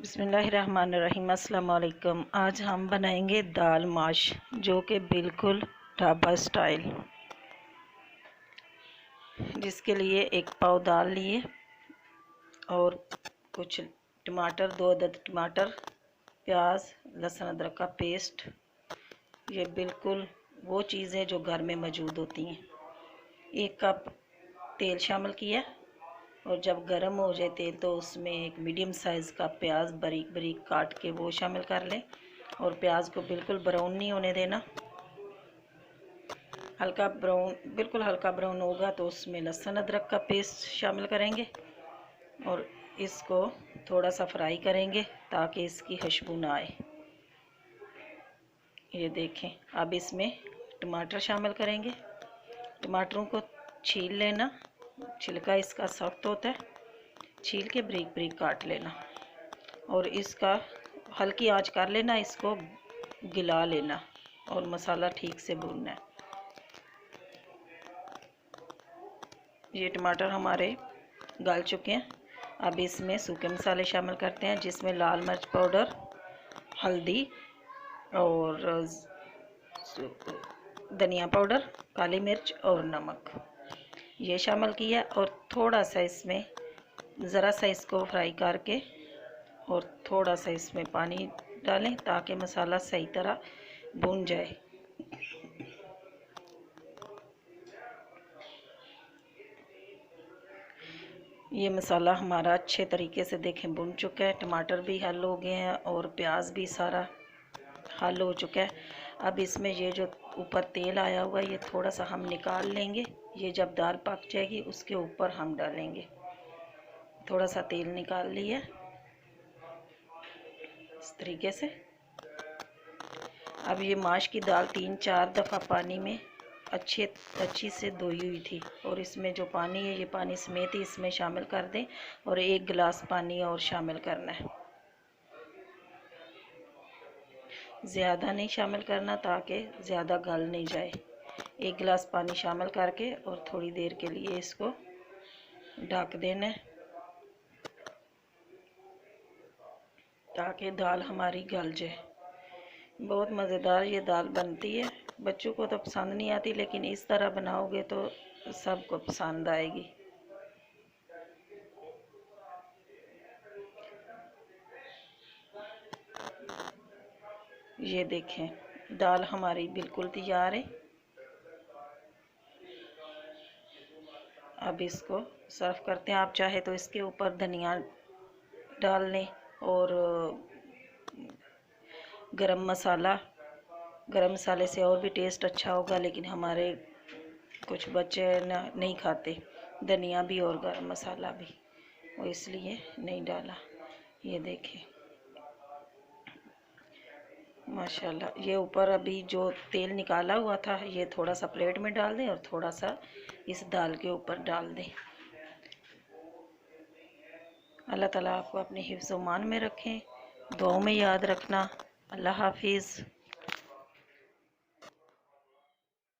बिस्मिल्लाहिर्रहमानिर्रहीम। अस्सलाम वालेकुम। आज हम बनाएंगे दाल माश, जो कि बिल्कुल ढाबा स्टाइल। जिसके लिए एक पाव दाल लिए और कुछ टमाटर, 2 अदद टमाटर, प्याज, लहसुन अदरक का पेस्ट। ये बिल्कुल वो चीज़ें जो घर में मौजूद होती हैं। 1 कप तेल शामिल किया और जब गर्म हो जाए तेल तो उसमें एक मीडियम साइज़ का प्याज बारीक बारीक काट के वो शामिल कर लें। और प्याज को बिल्कुल ब्राउन नहीं होने देना, हल्का ब्राउन, बिल्कुल हल्का ब्राउन होगा तो उसमें लहसुन अदरक का पेस्ट शामिल करेंगे और इसको थोड़ा सा फ्राई करेंगे ताकि इसकी खुशबू ना आए। ये देखें। अब इसमें टमाटर शामिल करेंगे। टमाटरों को छील लेना, छिलका इसका सख्त होता है, छील के बारीक बारीक काट लेना और इसका हल्की आंच कर लेना, इसको गिला लेना और मसाला ठीक से भूनना है। ये टमाटर हमारे गल चुके हैं। अब इसमें सूखे मसाले शामिल करते हैं, जिसमें लाल मिर्च पाउडर, हल्दी और धनिया पाउडर, काली मिर्च और नमक ये शामिल किया। और थोड़ा सा इसमें ज़रा सा इसको फ्राई करके और थोड़ा सा इसमें पानी डालें ताकि मसाला सही तरह भून जाए। ये मसाला हमारा अच्छे तरीके से देखें भुन चुका है। टमाटर भी हल हो गए हैं और प्याज भी सारा हल हो चुका है। अब इसमें ये जो ऊपर तेल आया हुआ है ये थोड़ा सा हम निकाल लेंगे। ये जब दाल पक जाएगी उसके ऊपर हम डालेंगे। थोड़ा सा तेल निकाल लिया इस तरीके से। अब ये माश की दाल 3-4 दफ़ा पानी में अच्छी से धोई हुई थी और इसमें जो पानी है ये पानी समेत ही इसमें शामिल कर दें और 1 गिलास पानी और शामिल करना है। ज़्यादा नहीं शामिल करना ताकि ज़्यादा गल नहीं जाए। 1 गिलास पानी शामिल करके और थोड़ी देर के लिए इसको ढक देना है ताकि दाल हमारी गल जाए। बहुत मज़ेदार ये दाल बनती है। बच्चों को तो पसंद नहीं आती, लेकिन इस तरह बनाओगे तो सबको पसंद आएगी। ये देखें दाल हमारी बिल्कुल तैयार है। अब इसको सर्व करते हैं। आप चाहे तो इसके ऊपर धनिया डाल लें और गरम मसाले से और भी टेस्ट अच्छा होगा, लेकिन हमारे कुछ बच्चे नहीं खाते धनिया भी और गरम मसाला भी, और इसलिए नहीं डाला। ये देखें माशाल्लाह। ये ऊपर अभी जो तेल निकाला हुआ था ये थोड़ा सा प्लेट में डाल दें और थोड़ा सा इस दाल के ऊपर डाल दें। अल्लाह ताला आपको अपने हिफ्ज़-ओ-मान में रखें। दुआओं में याद रखना। अल्लाह हाफिज़।